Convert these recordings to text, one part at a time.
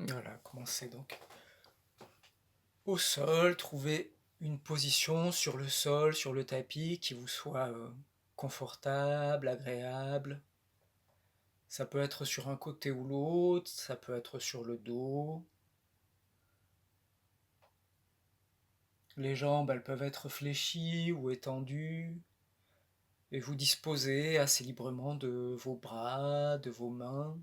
Voilà, commencez donc au sol, trouvez une position sur le sol, sur le tapis qui vous soit confortable, agréable. Ça peut être sur un côté ou l'autre, ça peut être sur le dos. Les jambes, elles peuvent être fléchies ou étendues. Et vous disposez assez librement de vos bras, de vos mains.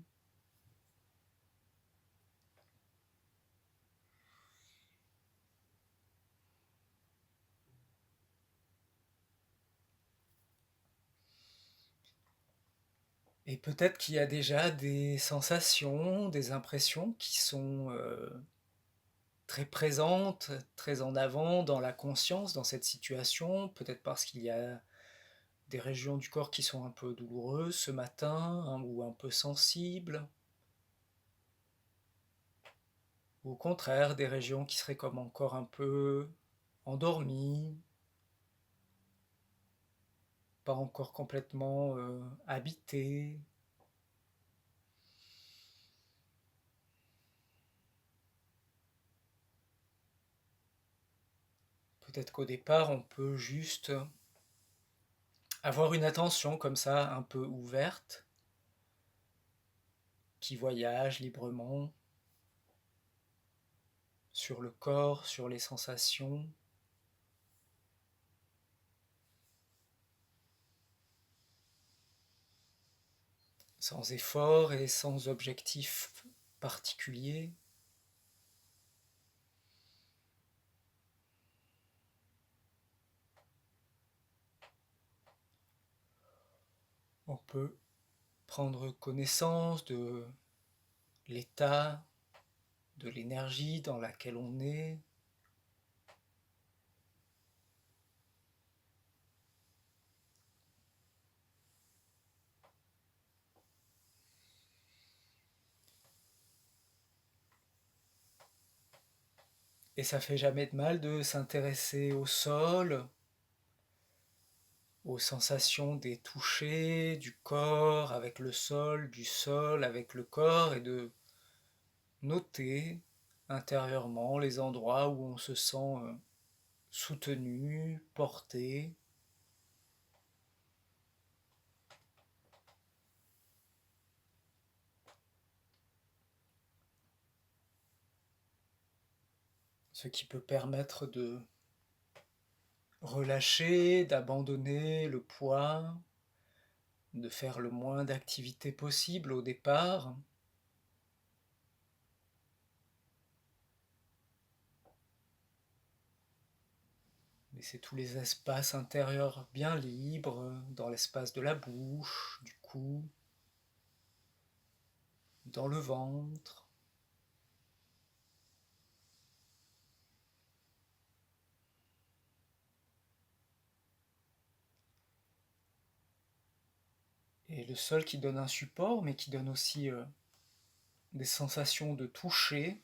Et peut-être qu'il y a déjà des sensations, des impressions qui sont très présentes, très en avant dans la conscience, dans cette situation. Peut-être parce qu'il y a des régions du corps qui sont un peu douloureuses ce matin, hein, ou un peu sensibles. Ou au contraire, des régions qui seraient comme encore un peu endormies, pas encore complètement habitées. Peut-être qu'au départ, on peut juste avoir une attention comme ça, un peu ouverte, qui voyage librement sur le corps, sur les sensations, sans effort et sans objectif particulier. On peut prendre connaissance de l'état, de l'énergie dans laquelle on est. Et ça fait jamais de mal de s'intéresser au sol, aux sensations des touchés du corps avec le sol, du sol avec le corps, et de noter intérieurement les endroits où on se sent soutenu, porté. Ce qui peut permettre de relâcher, d'abandonner le poids, de faire le moins d'activité possible au départ. Laisser tous les espaces intérieurs bien libres, dans l'espace de la bouche, du cou, dans le ventre. Et le sol qui donne un support, mais qui donne aussi des sensations de toucher.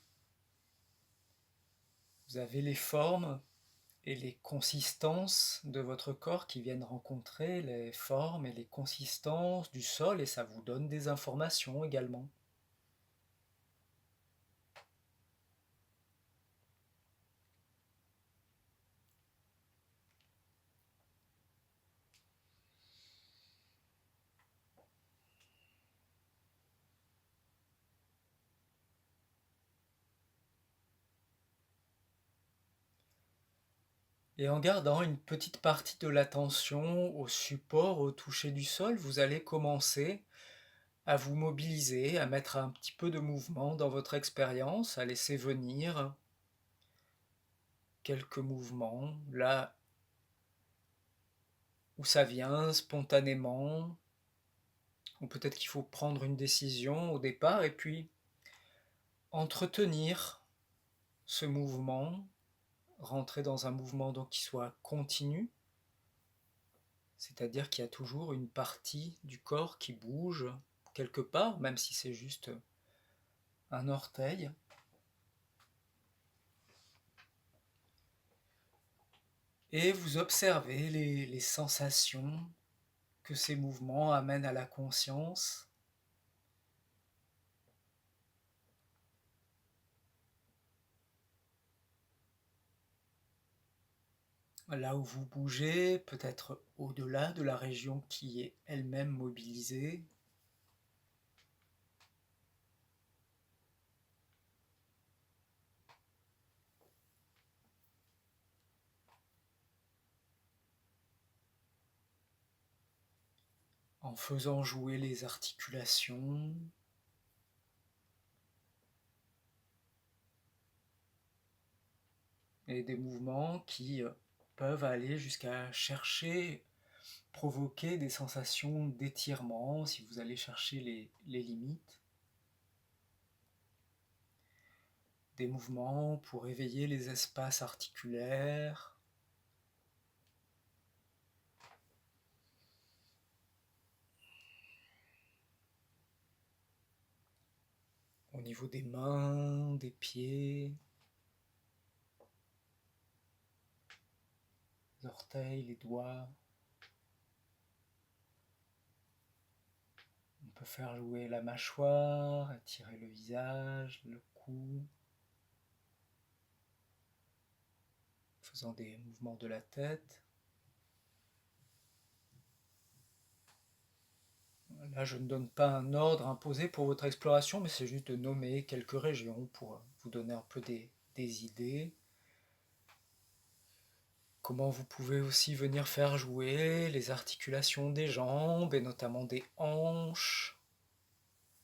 Vous avez les formes et les consistances de votre corps qui viennent rencontrer les formes et les consistances du sol, et ça vous donne des informations également. Et en gardant une petite partie de l'attention au support, au toucher du sol, vous allez commencer à vous mobiliser, à mettre un petit peu de mouvement dans votre expérience, à laisser venir quelques mouvements, là où ça vient spontanément, ou peut-être qu'il faut prendre une décision au départ, et puis entretenir ce mouvement, rentrer dans un mouvement donc qui soit continu, c'est-à-dire qu'il y a toujours une partie du corps qui bouge quelque part, même si c'est juste un orteil. Et vous observez les sensations que ces mouvements amènent à la conscience. Là où vous bougez, peut-être au-delà de la région qui est elle-même mobilisée. En faisant jouer les articulations, et des mouvements qui peuvent aller jusqu'à chercher, provoquer des sensations d'étirement si vous allez chercher les limites. Des mouvements pour éveiller les espaces articulaires, au niveau des mains, des pieds, les orteils, les doigts. On peut faire jouer la mâchoire, étirer le visage, le cou, faisant des mouvements de la tête. Là, je ne donne pas un ordre imposé pour votre exploration, mais c'est juste de nommer quelques régions pour vous donner un peu des idées. Comment vous pouvez aussi venir faire jouer les articulations des jambes et notamment des hanches.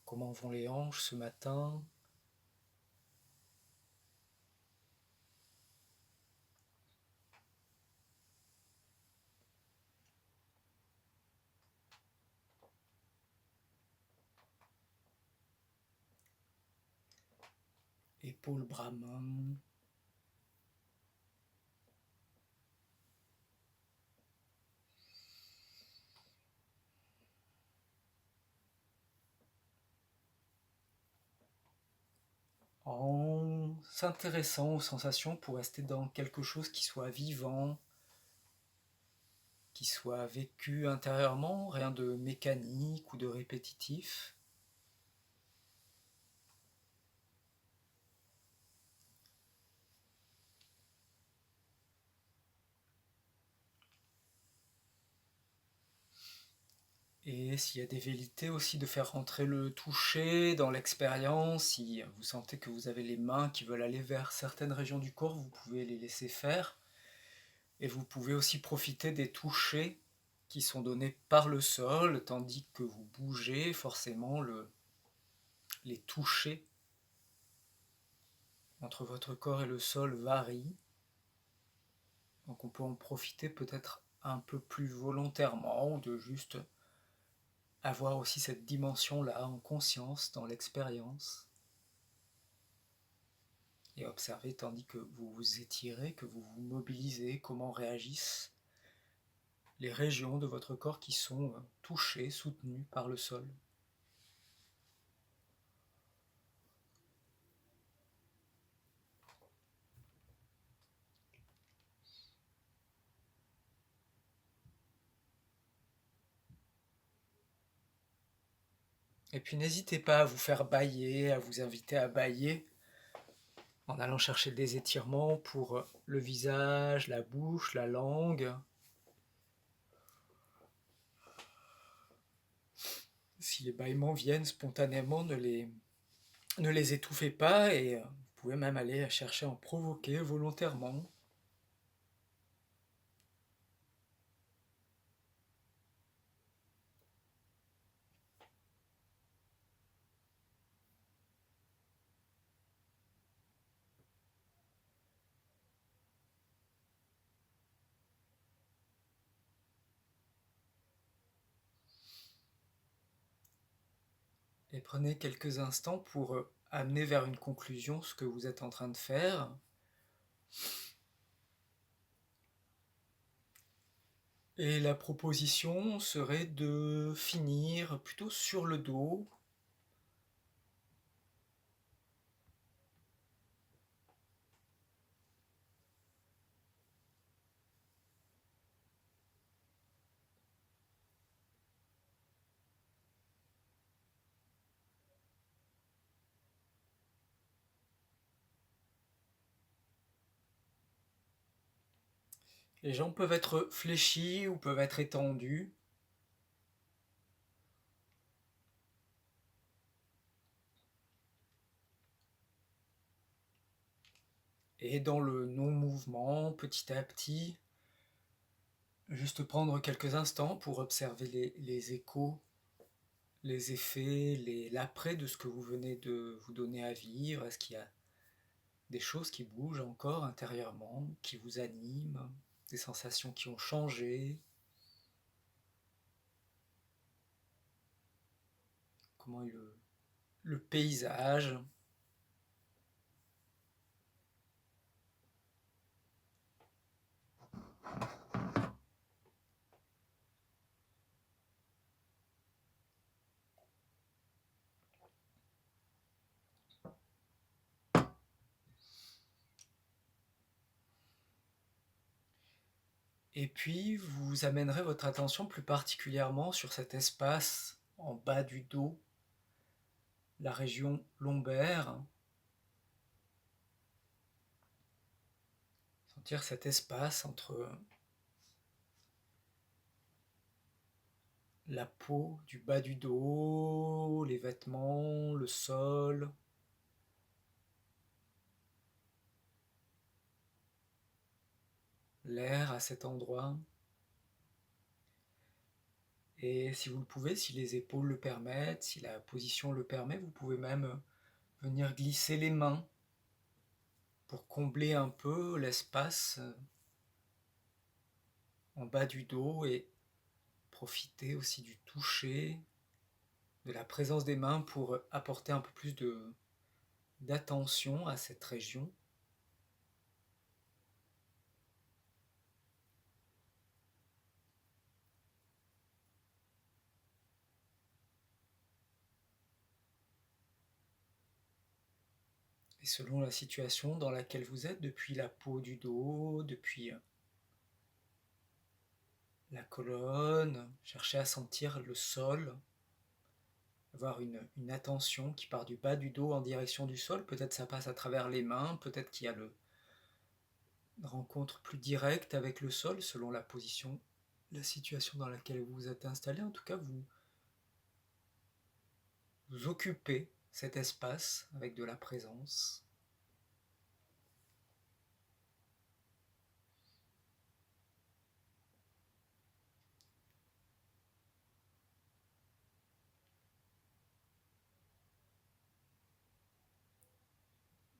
Comment vont les hanches ce matin? Épaules, bras, mains. En s'intéressant aux sensations pour rester dans quelque chose qui soit vivant, qui soit vécu intérieurement, rien de mécanique ou de répétitif. Et s'il y a des velléités aussi de faire rentrer le toucher dans l'expérience, si vous sentez que vous avez les mains qui veulent aller vers certaines régions du corps, vous pouvez les laisser faire. Et vous pouvez aussi profiter des touchés qui sont donnés par le sol, tandis que vous bougez, forcément les touchés entre votre corps et le sol varient. Donc on peut en profiter peut-être un peu plus volontairement, ou de juste avoir aussi cette dimension-là en conscience dans l'expérience. Et observer tandis que vous vous étirez, que vous vous mobilisez, comment réagissent les régions de votre corps qui sont touchées, soutenues par le sol. Et puis n'hésitez pas à vous faire bâiller, à vous inviter à bâiller en allant chercher des étirements pour le visage, la bouche, la langue. Si les bâillements viennent spontanément, ne les étouffez pas et vous pouvez même aller chercher à en provoquer volontairement. Et prenez quelques instants pour amener vers une conclusion ce que vous êtes en train de faire. Et la proposition serait de finir plutôt sur le dos. Les jambes peuvent être fléchies ou peuvent être étendues. Et dans le non-mouvement, petit à petit, juste prendre quelques instants pour observer les échos, les effets, l'après de ce que vous venez de vous donner à vivre. Est-ce qu'il y a des choses qui bougent encore intérieurement, qui vous animent, des sensations qui ont changé? Comment est le paysage? Et puis, vous amènerez votre attention plus particulièrement sur cet espace en bas du dos, la région lombaire. Sentir cet espace entre la peau du bas du dos, les vêtements, le sol. L'air à cet endroit. Et si vous le pouvez, si les épaules le permettent, si la position le permet, vous pouvez même venir glisser les mains pour combler un peu l'espace en bas du dos et profiter aussi du toucher, de la présence des mains pour apporter un peu plus d'attention à cette région. Et selon la situation dans laquelle vous êtes, depuis la peau du dos, depuis la colonne, cherchez à sentir le sol, avoir une attention qui part du bas du dos en direction du sol. Peut-être ça passe à travers les mains, peut-être qu'il y a une rencontre plus directe avec le sol selon la position, la situation dans laquelle vous vous êtes installé. En tout cas, vous occupez cet espace avec de la présence.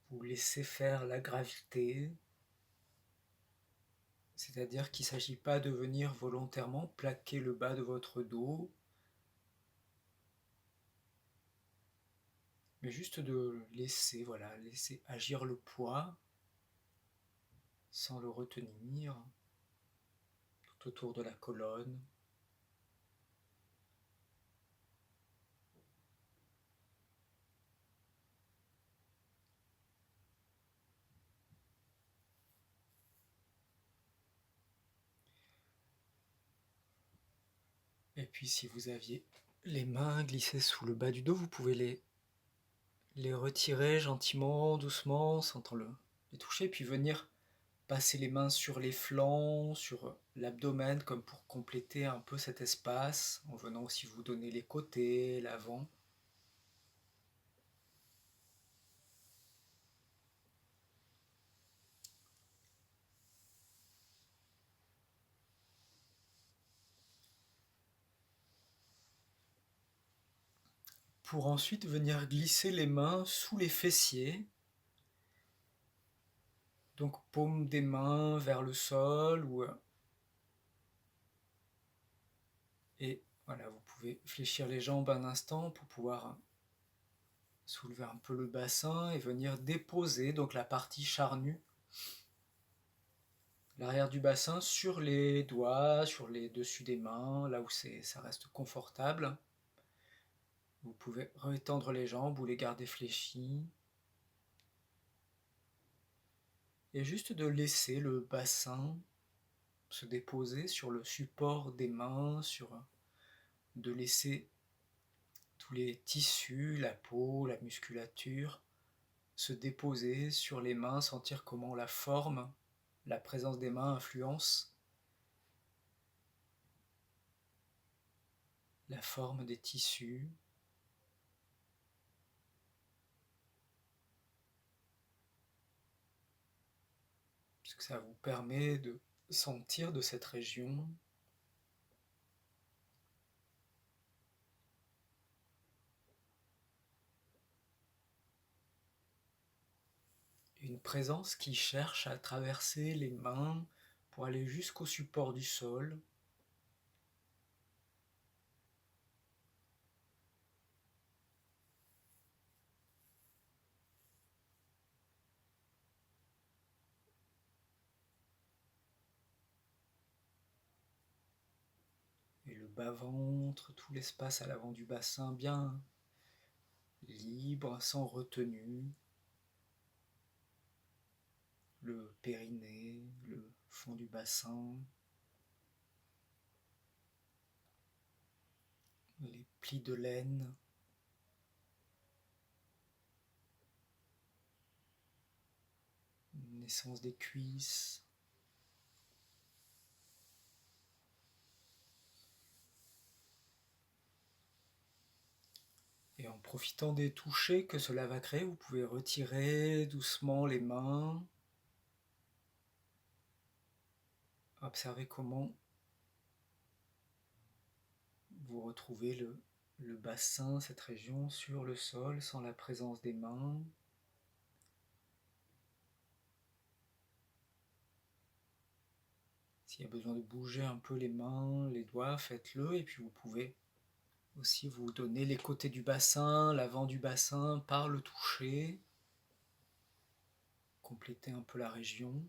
Vous laissez faire la gravité, c'est-à-dire qu'il ne s'agit pas de venir volontairement plaquer le bas de votre dos, mais juste de laisser, voilà, laisser agir le poids sans le retenir tout autour de la colonne. Et puis si vous aviez les mains glissées sous le bas du dos, vous pouvez les retirer gentiment, doucement, sentant les toucher, puis venir passer les mains sur les flancs, sur l'abdomen, comme pour compléter un peu cet espace, en venant aussi vous donner les côtés, l'avant. Pour ensuite venir glisser les mains sous les fessiers, donc paume des mains vers le sol, et voilà, vous pouvez fléchir les jambes un instant pour pouvoir soulever un peu le bassin et venir déposer donc la partie charnue, l'arrière du bassin sur les doigts, sur les dessus des mains, là où ça reste confortable. Vous pouvez rétendre les jambes ou les garder fléchies. Et juste de laisser le bassin se déposer sur le support des mains, de laisser tous les tissus, la peau, la musculature se déposer sur les mains, sentir comment la forme, la présence des mains influence la forme des tissus, puisque ça vous permet de sentir de cette région une présence qui cherche à traverser les mains pour aller jusqu'au support du sol. Et le bas-ventre, tout l'espace à l'avant du bassin bien libre, sans retenue. Le périnée, le fond du bassin, les plis de laine, naissance des cuisses. Et en profitant des touchés que cela va créer, vous pouvez retirer doucement les mains. Observez comment vous retrouvez le bassin, cette région, sur le sol, sans la présence des mains. S'il y a besoin de bouger un peu les mains, les doigts, faites-le. Et puis vous pouvez aussi vous donner les côtés du bassin, l'avant du bassin par le toucher. Compléter un peu la région.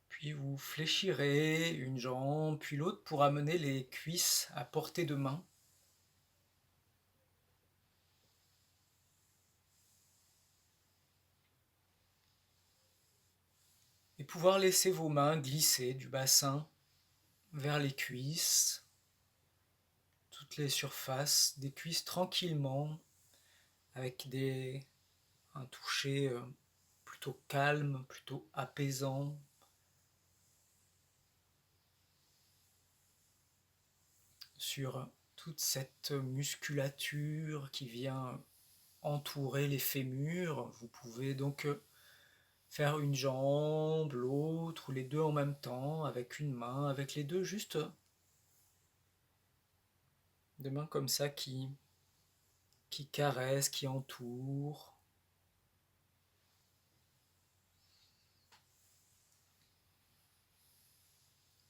Puis vous fléchirez une jambe, puis l'autre pour amener les cuisses à portée de main. Et pouvoir laisser vos mains glisser du bassin vers les cuisses, toutes les surfaces des cuisses tranquillement, avec un toucher plutôt calme, plutôt apaisant. Sur toute cette musculature qui vient entourer les fémurs. Vous pouvez donc faire une jambe, l'autre, ou les deux en même temps, avec une main, avec les deux, juste des mains comme ça qui caressent, qui entourent.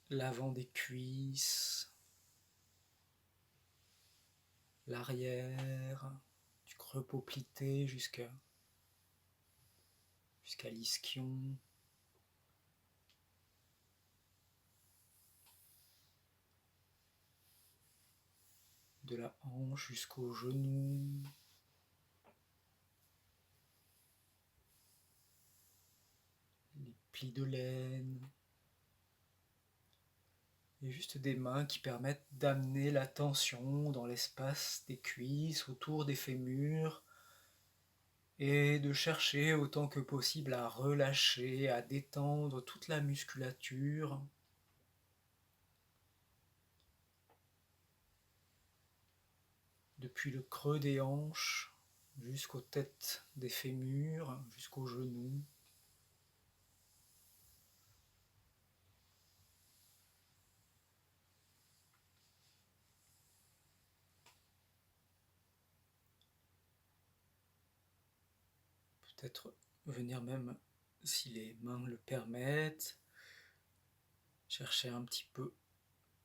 L'avant des cuisses, l'arrière, du creux poplité jusqu'à l'ischion. De la hanche jusqu'au genou. Les plis de laine. Et juste des mains qui permettent d'amener la tension dans l'espace des cuisses, autour des fémurs, et de chercher autant que possible à relâcher, à détendre toute la musculature. Depuis le creux des hanches jusqu'aux têtes des fémurs, jusqu'aux genoux. Peut-être venir même, si les mains le permettent, chercher un petit peu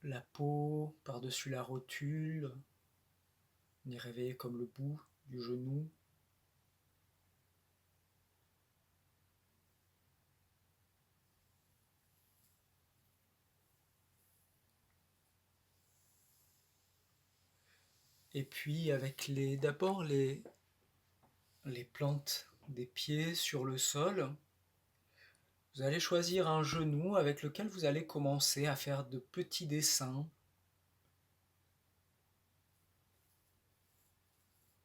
la peau par-dessus la rotule, venir réveiller comme le bout du genou. Et puis avec d'abord les plantes des pieds sur le sol, vous allez choisir un genou avec lequel vous allez commencer à faire de petits dessins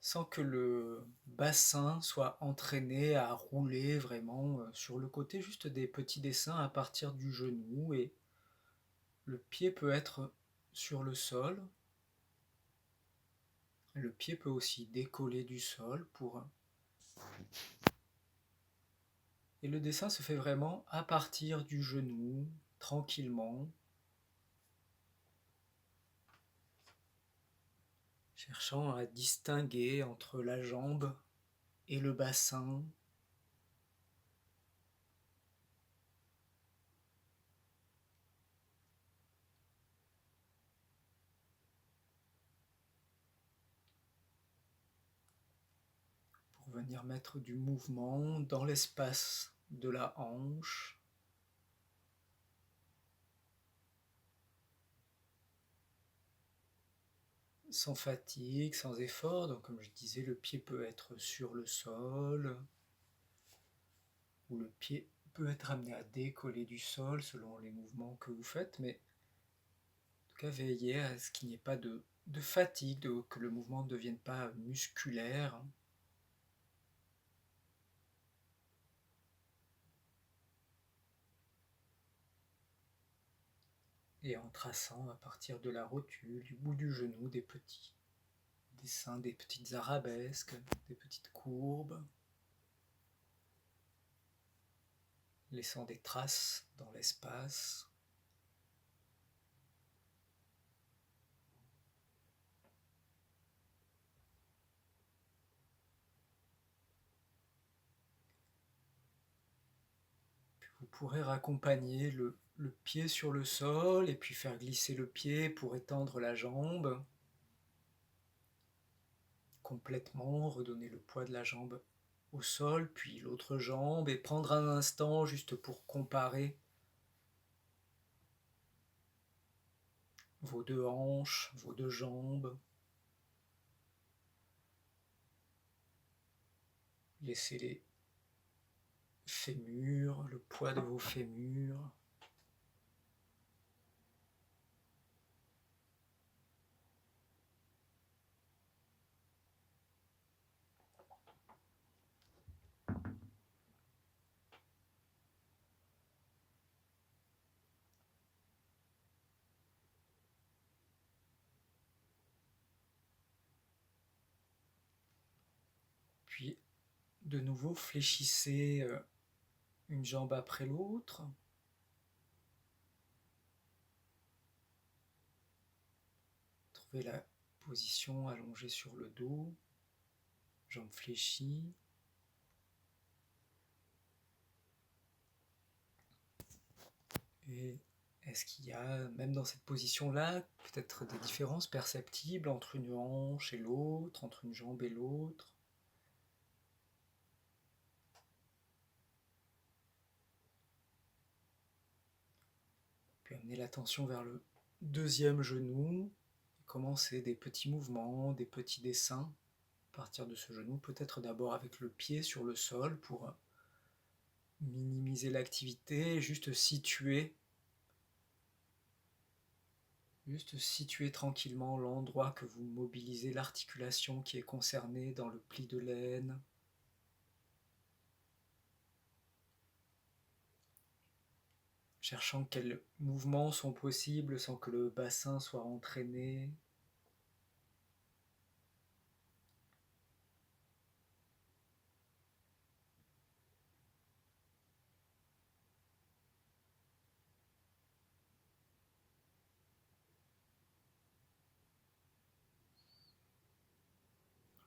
sans que le bassin soit entraîné à rouler vraiment sur le côté, juste des petits dessins à partir du genou et le pied peut être sur le sol. Le pied peut aussi décoller du sol et le dessin se fait vraiment à partir du genou, tranquillement, cherchant à distinguer entre la jambe et le bassin. Pour venir mettre du mouvement dans l'espace de la hanche. Sans fatigue, sans effort. Donc comme je disais, le pied peut être sur le sol, ou le pied peut être amené à décoller du sol selon les mouvements que vous faites, mais en tout cas veillez à ce qu'il n'y ait pas de fatigue, que le mouvement ne devienne pas musculaire. Et en traçant à partir de la rotule, du bout du genou, des petits dessins, des petites arabesques, des petites courbes, laissant des traces dans l'espace. Vous pourrez raccompagner le pied sur le sol et puis faire glisser le pied pour étendre la jambe complètement, redonner le poids de la jambe au sol, puis l'autre jambe et prendre un instant juste pour comparer vos deux hanches, vos deux jambes. Laissez les fémurs, le poids de vos fémurs. Puis de nouveau fléchissez une jambe après l'autre. Trouvez la position allongée sur le dos, jambe fléchie. Et est-ce qu'il y a, même dans cette position-là, peut-être des différences perceptibles entre une hanche et l'autre, entre une jambe et l'autre? Puis amener l'attention vers le deuxième genou, et commencer des petits mouvements, des petits dessins à partir de ce genou, peut-être d'abord avec le pied sur le sol pour minimiser l'activité, juste situer tranquillement l'endroit que vous mobilisez, l'articulation qui est concernée dans le pli de l'aine. Cherchant quels mouvements sont possibles sans que le bassin soit entraîné.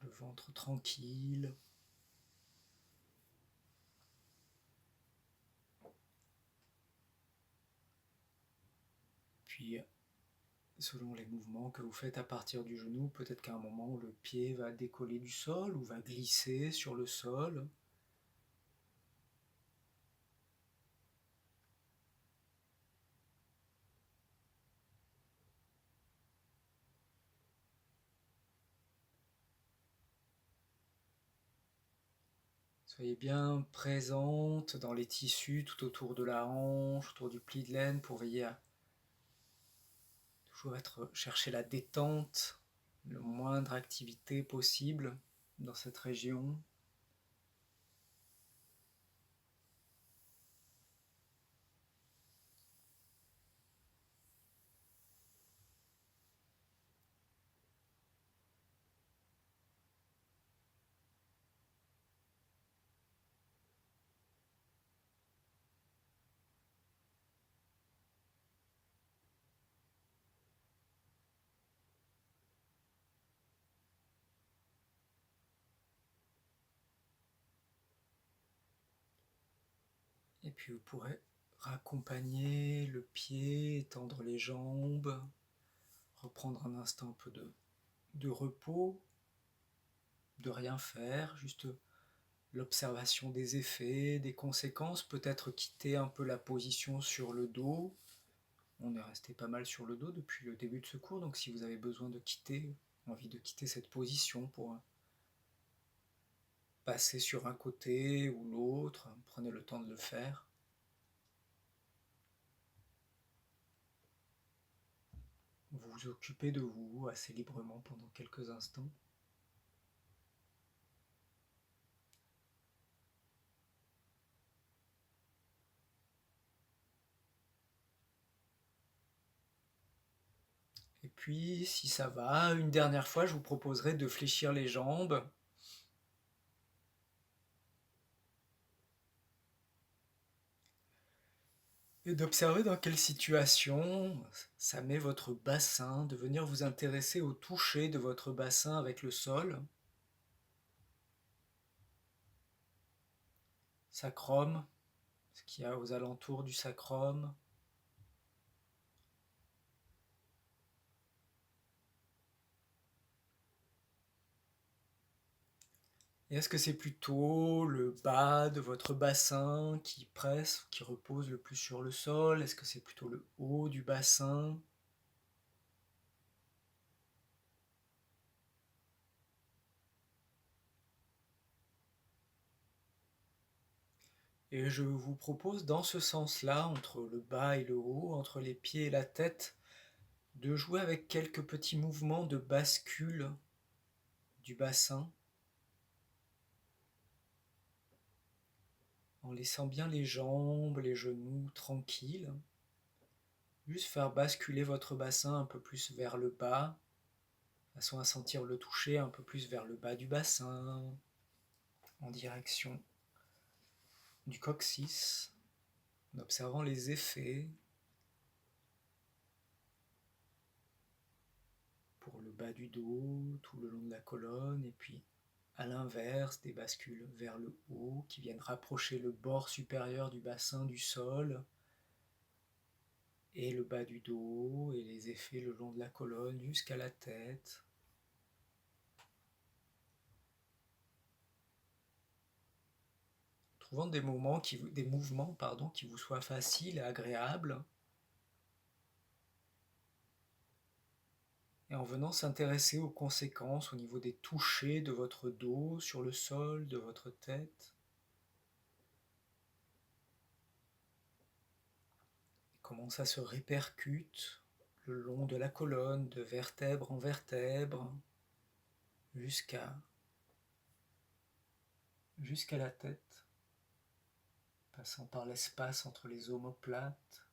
Le ventre tranquille. Puis, selon les mouvements que vous faites à partir du genou, peut-être qu'à un moment, le pied va décoller du sol ou va glisser sur le sol. Soyez bien présente dans les tissus tout autour de la hanche, autour du pli de l'aine, pour veiller à toujours chercher la détente, le moindre activité possible. dans cette région. Et puis vous pourrez raccompagner le pied, étendre les jambes, reprendre un instant un peu de repos, de rien faire, juste l'observation des effets, des conséquences, peut-être quitter un peu la position sur le dos. On est resté pas mal sur le dos depuis le début de ce cours, donc si vous avez besoin de quitter, envie de quitter cette position pour passer sur un côté ou l'autre, prenez le temps de le faire. Vous vous occupez de vous assez librement pendant quelques instants. Et puis, si ça va, une dernière fois, je vous proposerai de fléchir les jambes. Et d'observer dans quelle situation ça met votre bassin, de venir vous intéresser au toucher de votre bassin avec le sol. Sacrum, ce qu'il y a aux alentours du sacrum. Et est-ce que c'est plutôt le bas de votre bassin qui presse, qui repose le plus sur le sol? Est-ce que c'est plutôt le haut du bassin? Et je vous propose dans ce sens-là, entre le bas et le haut, entre les pieds et la tête, de jouer avec quelques petits mouvements de bascule du bassin, en laissant bien les jambes, les genoux tranquilles. Juste faire basculer votre bassin un peu plus vers le bas, de façon à sentir le toucher un peu plus vers le bas du bassin, en direction du coccyx, en observant les effets pour le bas du dos, tout le long de la colonne, et puis à l'inverse, des bascules vers le haut qui viennent rapprocher le bord supérieur du bassin du sol et le bas du dos et les effets le long de la colonne jusqu'à la tête. Trouvant des mouvements qui vous soient faciles et agréables, et en venant s'intéresser aux conséquences au niveau des touchés de votre dos sur le sol, de votre tête. Comment ça se répercute le long de la colonne, de vertèbre en vertèbre, jusqu'à la tête, passant par l'espace entre les omoplates.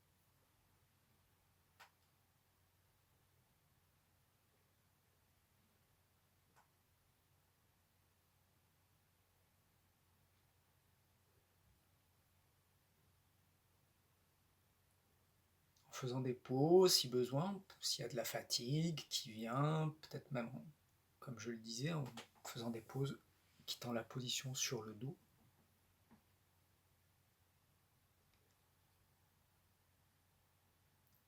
En faisant des pauses si besoin, s'il y a de la fatigue qui vient, peut-être même, comme je le disais, en faisant des pauses, quittant la position sur le dos.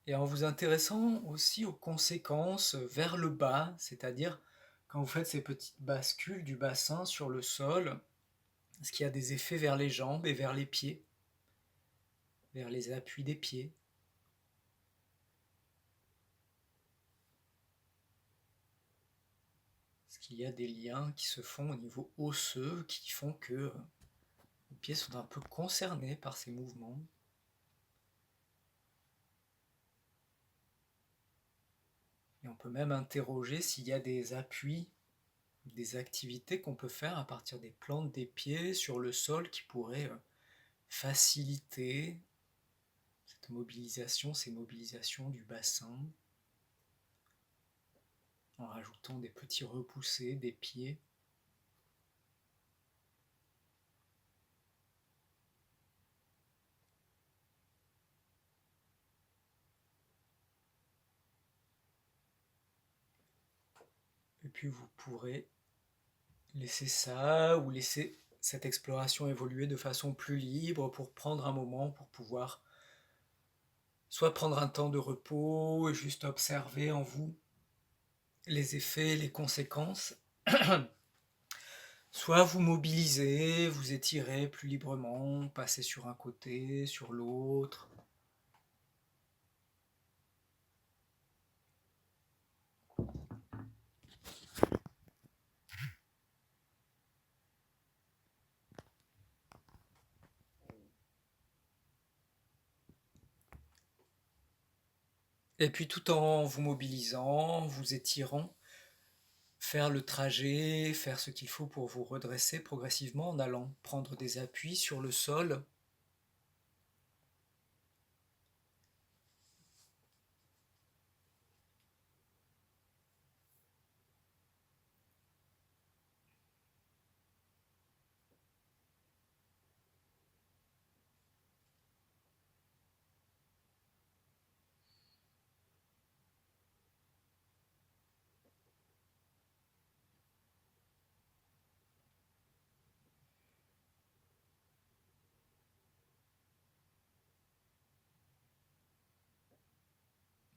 Et en vous intéressant aussi aux conséquences vers le bas, c'est-à-dire quand vous faites ces petites bascules du bassin sur le sol, est-ce qu'il y a des effets vers les jambes et vers les pieds, vers les appuis des pieds? Est-ce qu'il y a des liens qui se font au niveau osseux qui font que les pieds sont un peu concernés par ces mouvements? Et on peut même interroger s'il y a des appuis des activités qu'on peut faire à partir des plantes des pieds sur le sol qui pourraient faciliter ces mobilisations du bassin, en rajoutant des petits repoussés des pieds. Et puis vous pourrez laisser ça ou laisser cette exploration évoluer de façon plus libre pour prendre un moment pour pouvoir soit prendre un temps de repos et juste observer en vous les effets, les conséquences, soit vous mobiliser, vous étirer plus librement, passer sur un côté, sur l'autre. Et puis tout en vous mobilisant, vous étirant, faire le trajet, faire ce qu'il faut pour vous redresser progressivement en allant prendre des appuis sur le sol.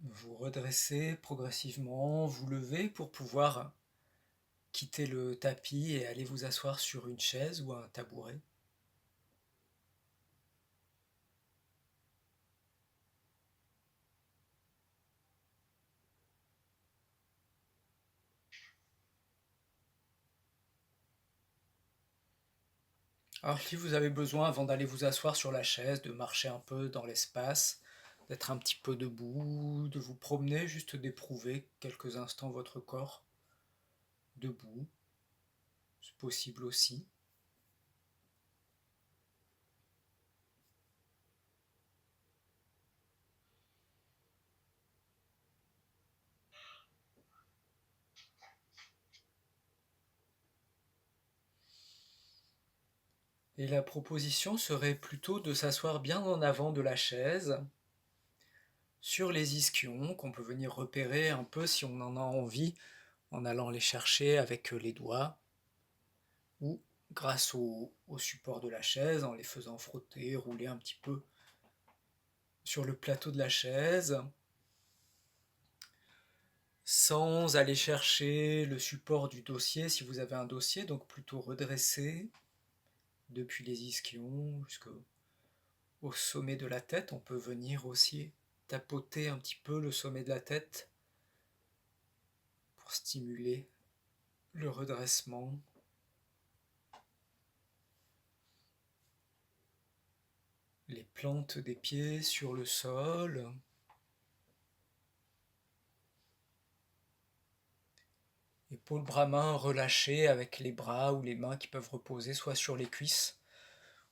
Vous redressez progressivement, vous levez pour pouvoir quitter le tapis et aller vous asseoir sur une chaise ou un tabouret. Alors si vous avez besoin, avant d'aller vous asseoir sur la chaise, de marcher un peu dans l'espace, d'être un petit peu debout, de vous promener, juste d'éprouver quelques instants votre corps debout, c'est possible aussi. Et la proposition serait plutôt de s'asseoir bien en avant de la chaise, sur les ischions, qu'on peut venir repérer un peu si on en a envie, en allant les chercher avec les doigts, ou grâce au support de la chaise, en les faisant frotter, rouler un petit peu sur le plateau de la chaise, sans aller chercher le support du dossier si vous avez un dossier, donc plutôt redressé depuis les ischions jusqu'au sommet de la tête. On peut venir aussi tapoter un petit peu le sommet de la tête pour stimuler le redressement. Les plantes des pieds sur le sol. Épaules, bras, mains relâchés avec les bras ou les mains qui peuvent reposer soit sur les cuisses.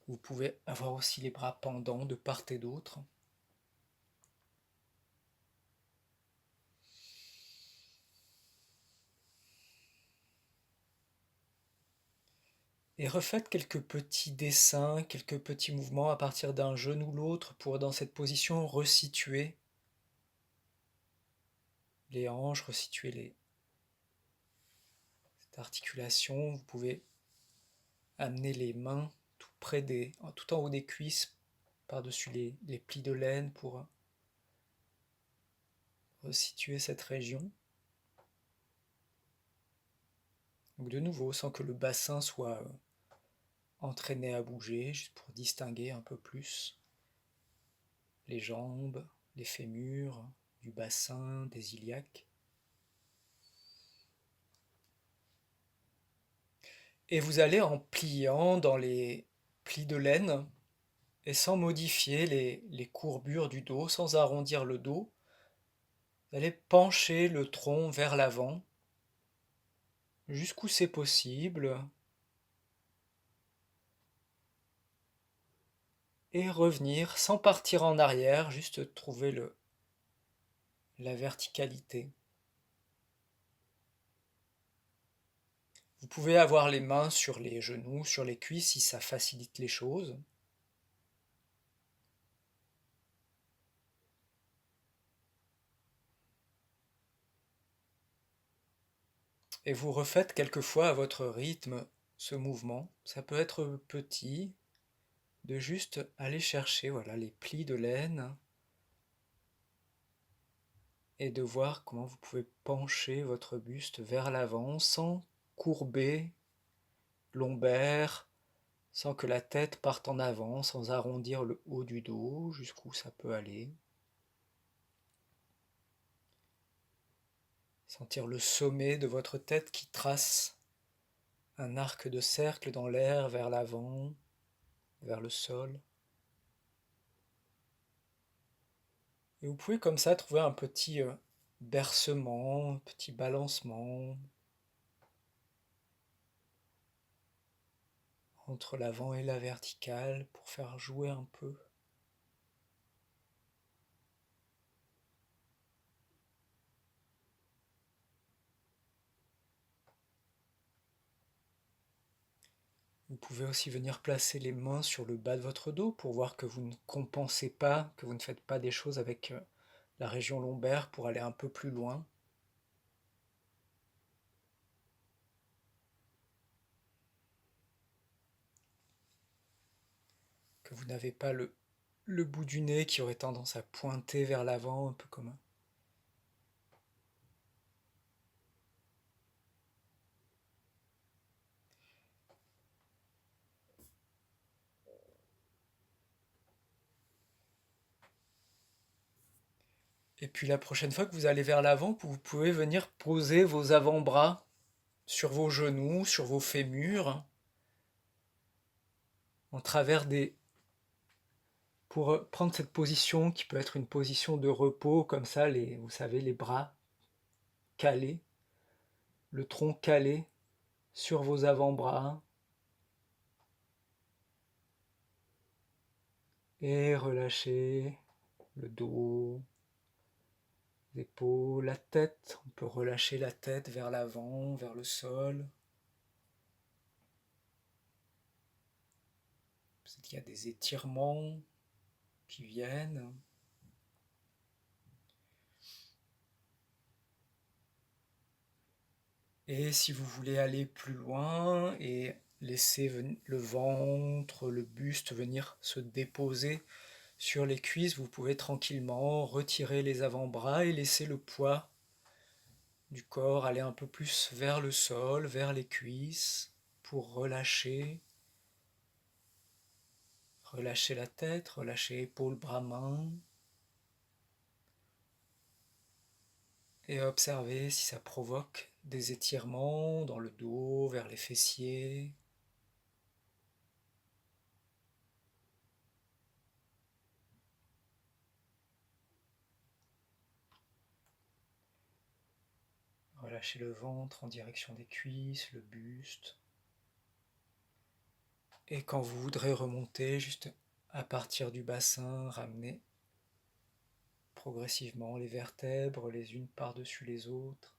Vous pouvez avoir aussi les bras pendants de part et d'autre. Et refaites quelques petits dessins, quelques petits mouvements à partir d'un genou ou l'autre pour, dans cette position, resituer les hanches, resituer cette articulation. Vous pouvez amener les mains tout en haut des cuisses, par-dessus les plis de laine pour resituer cette région. Donc de nouveau, sans que le bassin soit entraîné à bouger, juste pour distinguer un peu plus les jambes, les fémurs, du bassin, des iliaques. Et vous allez en pliant dans les plis de laine et sans modifier les courbures du dos, sans arrondir le dos, vous allez pencher le tronc vers l'avant, jusqu'où c'est possible, et revenir sans partir en arrière, juste trouver la verticalité. Vous pouvez avoir les mains sur les genoux, sur les cuisses si ça facilite les choses. Et vous refaites quelquefois à votre rythme ce mouvement. Ça peut être petit, de juste aller chercher voilà, les plis de laine et de voir comment vous pouvez pencher votre buste vers l'avant sans courber lombaire, sans que la tête parte en avant, sans arrondir le haut du dos, jusqu'où ça peut aller. Sentir le sommet de votre tête qui trace un arc de cercle dans l'air vers l'avant, vers le sol. Et vous pouvez comme ça trouver un petit bercement, un petit balancement entre l'avant et la verticale pour faire jouer un peu. Vous pouvez aussi venir placer les mains sur le bas de votre dos pour voir que vous ne compensez pas, que vous ne faites pas des choses avec la région lombaire pour aller un peu plus loin. Que vous n'avez pas le bout du nez qui aurait tendance à pointer vers l'avant, un peu comme un. Et puis la prochaine fois que vous allez vers l'avant, vous pouvez venir poser vos avant-bras sur vos genoux, sur vos fémurs, en travers des. Pour prendre cette position qui peut être une position de repos, comme ça, vous savez, les bras calés, le tronc calé sur vos avant-bras, et relâchez le dos, les épaules, la tête. On peut relâcher la tête vers l'avant, vers le sol. Peut-être qu'il y a des étirements qui viennent. Et si vous voulez aller plus loin et laisser le ventre, le buste venir se déposer sur les cuisses, vous pouvez tranquillement retirer les avant-bras et laisser le poids du corps aller un peu plus vers le sol, vers les cuisses, pour relâcher. Relâchez la tête, relâchez épaules, bras, mains. Et observez si ça provoque des étirements dans le dos, vers les fessiers. Relâchez le ventre en direction des cuisses, le buste. Et quand vous voudrez remonter, juste à partir du bassin, ramenez progressivement les vertèbres les unes par-dessus les autres.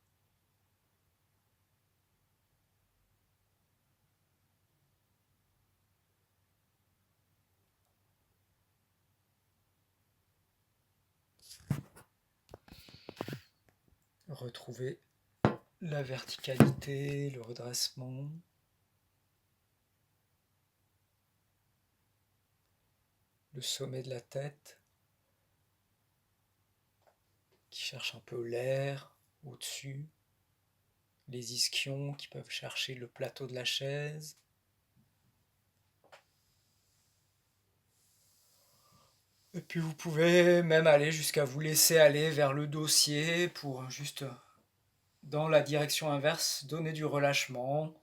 Retrouvez la verticalité, le redressement. Le sommet de la tête qui cherche un peu l'air au-dessus. Les ischions qui peuvent chercher le plateau de la chaise. Et puis vous pouvez même aller jusqu'à vous laisser aller vers le dossier pour juste, dans la direction inverse, donner du relâchement.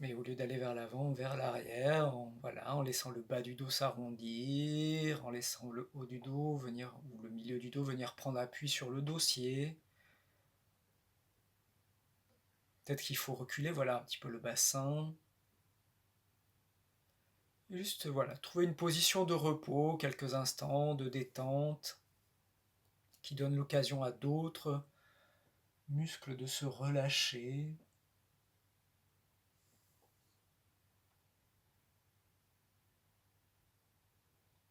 Mais au lieu d'aller vers l'avant, vers l'arrière, voilà, en laissant le bas du dos s'arrondir, en laissant le haut du dos venir, ou le milieu du dos venir prendre appui sur le dossier. Peut-être qu'il faut reculer, voilà, un petit peu le bassin. Juste, voilà, trouver une position de repos, quelques instants de détente, qui donne l'occasion à d'autres muscles de se relâcher.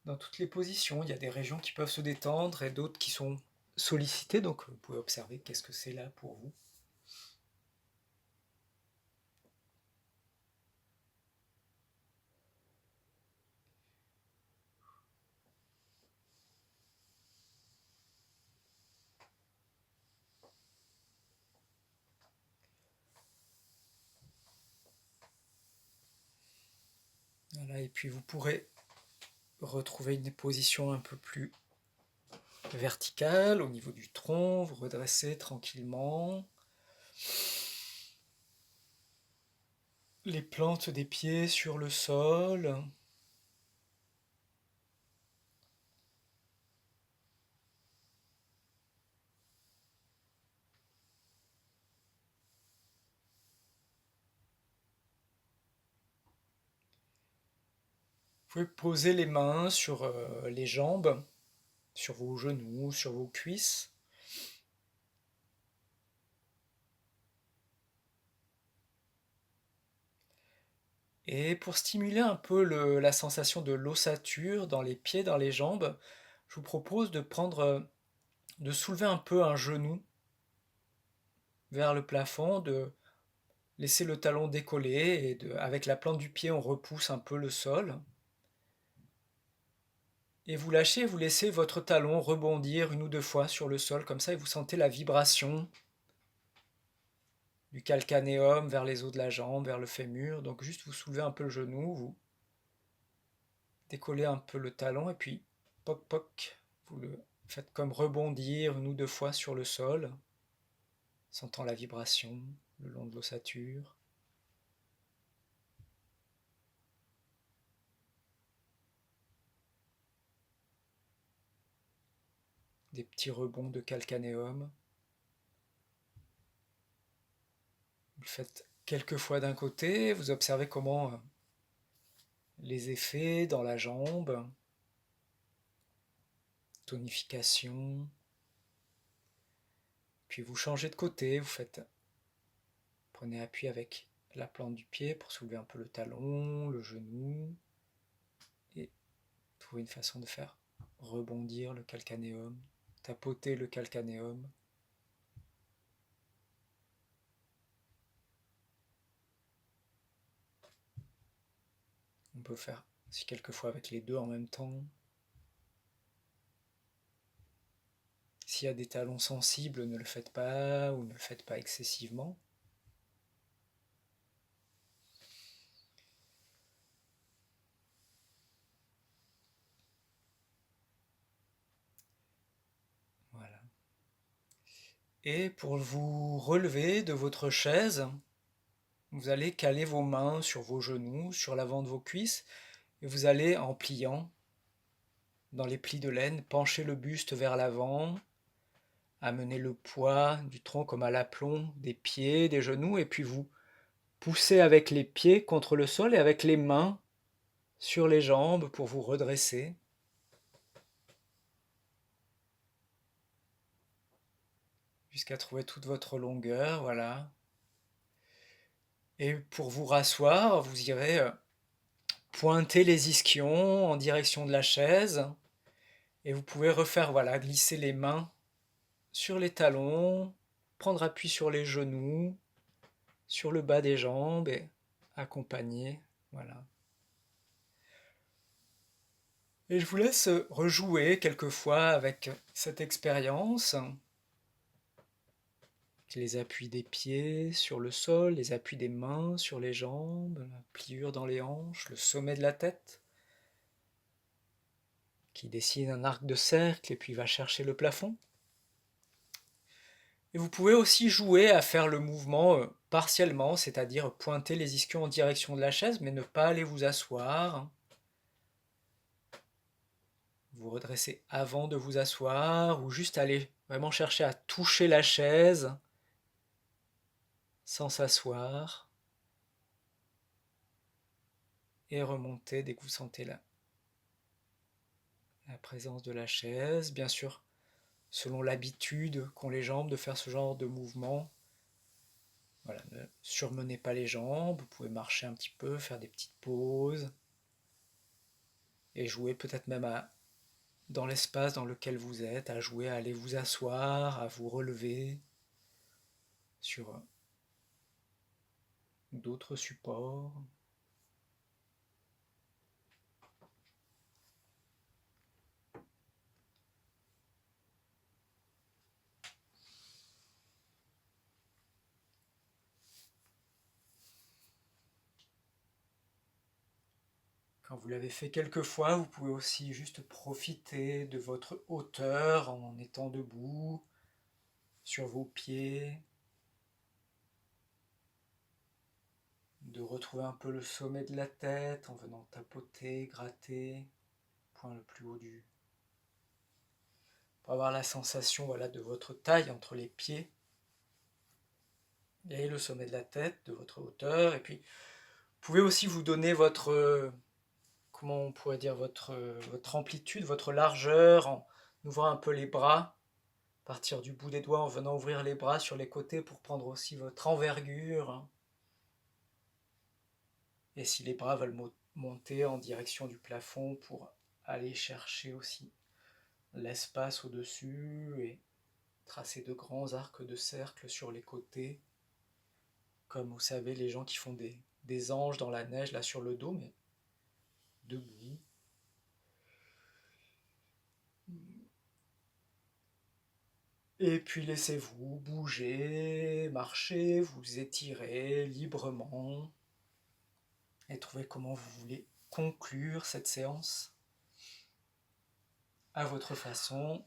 Dans toutes les positions, il y a des régions qui peuvent se détendre et d'autres qui sont sollicitées, donc vous pouvez observer qu'est-ce que c'est là pour vous. Voilà, et puis vous pourrez retrouver une position un peu plus verticale au niveau du tronc, vous redressez tranquillement. Les plantes des pieds sur le sol. Vous pouvez poser les mains sur les jambes, sur vos genoux, sur vos cuisses. Et pour stimuler un peu la sensation de l'ossature dans les pieds, dans les jambes, je vous propose de soulever un peu un genou vers le plafond, de laisser le talon décoller et avec la plante du pied, on repousse un peu le sol. Et vous lâchez, vous laissez votre talon rebondir une ou deux fois sur le sol comme ça et vous sentez la vibration du calcanéum vers les os de la jambe, vers le fémur. Donc juste vous soulevez un peu le genou, vous décollez un peu le talon et puis poc poc, vous le faites comme rebondir une ou deux fois sur le sol, sentant la vibration le long de l'ossature. Des petits rebonds de calcanéum. Vous le faites quelques fois d'un côté, vous observez comment les effets dans la jambe, tonification. Puis vous changez de côté, prenez appui avec la plante du pied pour soulever un peu le talon, le genou, et trouver une façon de faire rebondir le calcanéum, tapoter le calcanéum. On peut faire aussi quelques fois avec les deux en même temps. S'il y a des talons sensibles, ne le faites pas ou ne le faites pas excessivement. Voilà. Et pour vous relever de votre chaise, vous allez caler vos mains sur vos genoux, sur l'avant de vos cuisses, et vous allez, en pliant, dans les plis de laine, pencher le buste vers l'avant, amener le poids du tronc comme à l'aplomb des pieds, des genoux, et puis vous poussez avec les pieds contre le sol et avec les mains sur les jambes pour vous redresser. Jusqu'à trouver toute votre longueur, voilà. Et pour vous rasseoir, vous irez pointer les ischions en direction de la chaise. Et vous pouvez refaire, voilà, glisser les mains sur les talons, prendre appui sur les genoux, sur le bas des jambes et accompagner, voilà. Et je vous laisse rejouer quelquefois avec cette expérience. Les appuis des pieds sur le sol, les appuis des mains sur les jambes, la pliure dans les hanches, le sommet de la tête qui dessine un arc de cercle et puis va chercher le plafond. Et vous pouvez aussi jouer à faire le mouvement partiellement, c'est-à-dire pointer les ischions en direction de la chaise, mais ne pas aller vous asseoir. Vous redressez avant de vous asseoir, ou juste aller vraiment chercher à toucher la chaise, sans s'asseoir et remonter dès que vous sentez la présence de la chaise. Bien sûr, selon l'habitude qu'ont les jambes de faire ce genre de mouvement. Voilà, ne surmenez pas les jambes, vous pouvez marcher un petit peu, faire des petites pauses et jouer peut-être même dans l'espace dans lequel vous êtes, à jouer à aller vous asseoir, à vous relever sur d'autres supports. Quand vous l'avez fait quelques fois, vous pouvez aussi juste profiter de votre hauteur en étant debout sur vos pieds, de retrouver un peu le sommet de la tête en venant tapoter, gratter, point le plus haut pour avoir la sensation voilà, de votre taille entre les pieds et le sommet de la tête, de votre hauteur. Et puis, vous pouvez aussi vous donner comment on pourrait dire, votre amplitude, votre largeur en ouvrant un peu les bras, partir du bout des doigts en venant ouvrir les bras sur les côtés pour prendre aussi votre envergure. Et si les bras veulent monter en direction du plafond pour aller chercher aussi l'espace au-dessus et tracer de grands arcs de cercle sur les côtés, comme vous savez les gens qui font des anges dans la neige là sur le dos, mais debout. Et puis laissez-vous bouger, marcher, vous étirer librement et trouvez comment vous voulez conclure cette séance à votre façon.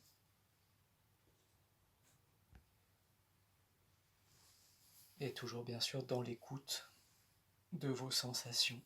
Et toujours bien sûr dans l'écoute de vos sensations.